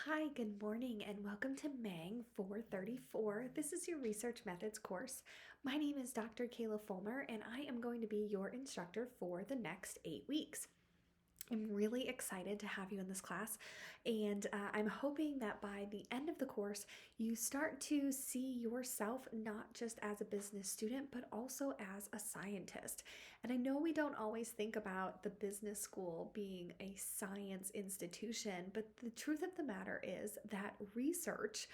Hi, good morning, and welcome to MANG 434. This is your Research Methods course. My name is Dr. Kayla Fulmer, and I am going to be your instructor for the next 8 weeks. I'm really excited to have you in this class, and I'm hoping that by the end of the course, you start to see yourself not just as a business student, but also as a scientist. And I know we don't always think about the business school being a science institution, but the truth of the matter is that research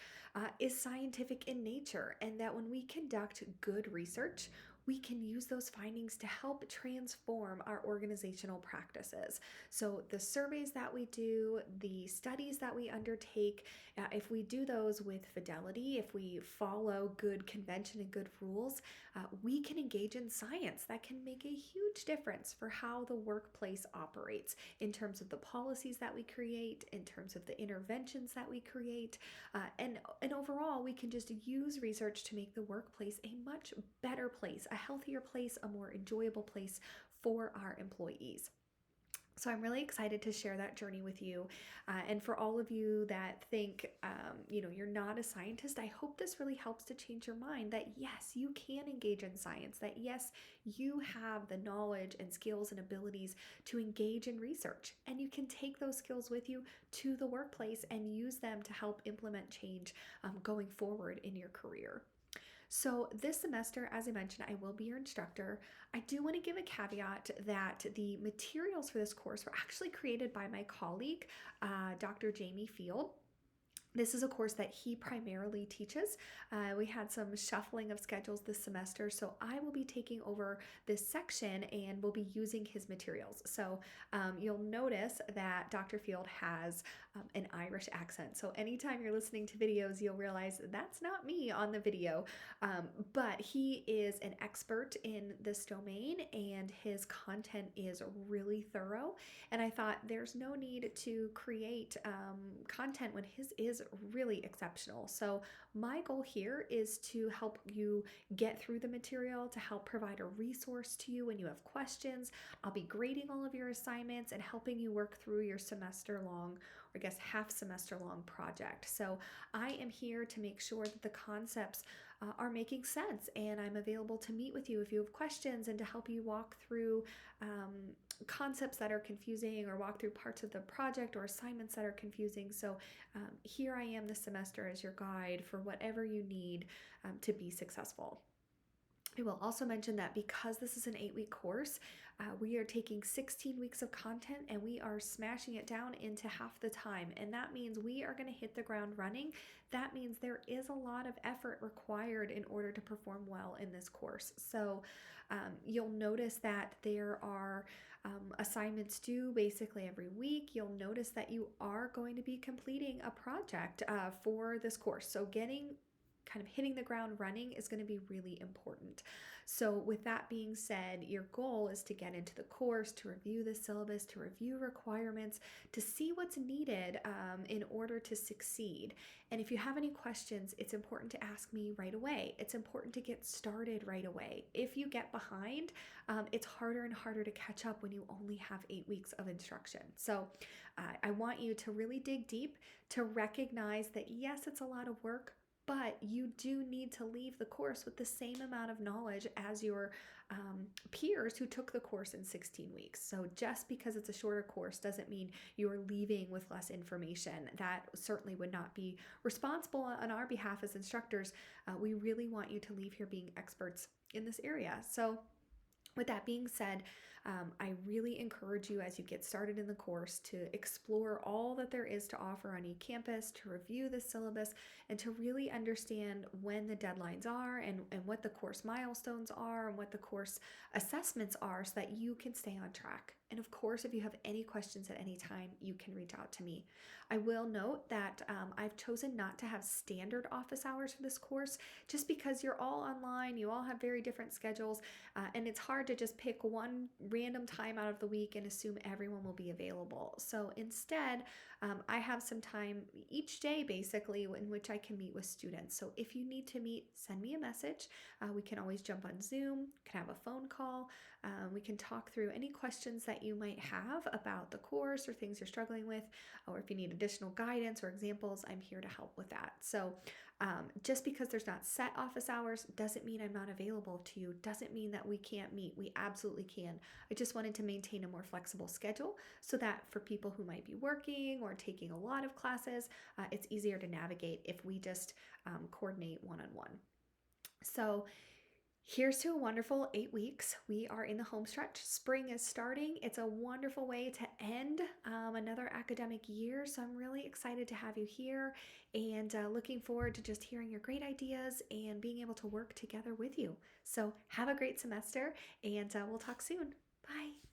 is scientific in nature, and that when we conduct good research, we can use those findings to help transform our organizational practices. So, the surveys that we do, the studies that we undertake, if we do those with fidelity, if we follow good convention and good rules, we can engage in science that can make a huge difference for how the workplace operates in terms of the policies that we create, in terms of the interventions that we create, and overall, we can just use research to make the workplace a much better place, a healthier place, a more enjoyable place for our employees. So I'm really excited to share that journey with you. And for all of you that think, you're not a scientist, I hope this really helps to change your mind that yes, you can engage in science, that yes, you have the knowledge and skills and abilities to engage in research. And you can take those skills with you to the workplace and use them to help implement change going forward in your career. So, this semester, as I mentioned, I will be your instructor. I do want to give a caveat that the materials for this course were actually created by my colleague, Dr. Jamie Field. This is a course that he primarily teaches. We had some shuffling of schedules this semester, so I will be taking over this section and will be using his materials. So you'll notice that Dr. Field has an Irish accent. So anytime you're listening to videos, you'll realize that's not me on the video. But he is an expert in this domain and his content is really thorough. And I thought there's no need to create content when his is really exceptional. So, my goal here is to help you get through the material, to help provide a resource to you when you have questions. I'll be grading all of your assignments and helping you work through your semester long, or I guess half semester long project. So, I am here to make sure that the concepts are making sense, and I'm available to meet with you if you have questions and to help you walk through concepts that are confusing or walk through parts of the project or assignments that are confusing. So here I am this semester as your guide for whatever you need to be successful. I will also mention that because this is an 8-week course, we are taking 16 weeks of content and we are smashing it down into half the time. And that means we are going to hit the ground running. That means there is a lot of effort required in order to perform well in this course. So you'll notice that there are assignments due basically every week. You'll notice that you are going to be completing a project for this course. So kind of hitting the ground running is going to be really important. So, with that being said, your goal is to get into the course, to review the syllabus, to review requirements, to see what's needed in order to succeed. And if you have any questions, it's important to ask me right away. It's important to get started right away. If you get behind, it's harder and harder to catch up when you only have 8 weeks of instruction. So, I want you to really dig deep to recognize that yes, it's a lot of work, but you do need to leave the course with the same amount of knowledge as your peers who took the course in 16 weeks. So just because it's a shorter course doesn't mean you're leaving with less information. That certainly would not be responsible on our behalf as instructors. We really want you to leave here being experts in this area. So with that being said, I really encourage you as you get started in the course to explore all that there is to offer on eCampus, to review the syllabus, and to really understand when the deadlines are and what the course milestones are and what the course assessments are so that you can stay on track. And of course, if you have any questions at any time, you can reach out to me. I will note that I've chosen not to have standard office hours for this course just because you're all online, you all have very different schedules, and it's hard to just pick one random time out of the week and assume everyone will be available. So instead, I have some time each day basically in which I can meet with students. So if you need to meet, send me a message. We can always jump on Zoom, can have a phone call. We can talk through any questions that you might have about the course or things you're struggling with, or if you need additional guidance or examples, I'm here to help with that. So just because there's not set office hours doesn't mean I'm not available to you, doesn't mean that we can't meet. We absolutely can. I just wanted to maintain a more flexible schedule so that for people who might be working or taking a lot of classes, it's easier to navigate if we just coordinate one-on-one. So here's to a wonderful 8 weeks. We are in the home stretch. Spring is starting. It's a wonderful way to end another academic year. So I'm really excited to have you here and looking forward to just hearing your great ideas and being able to work together with you. So have a great semester and we'll talk soon. Bye.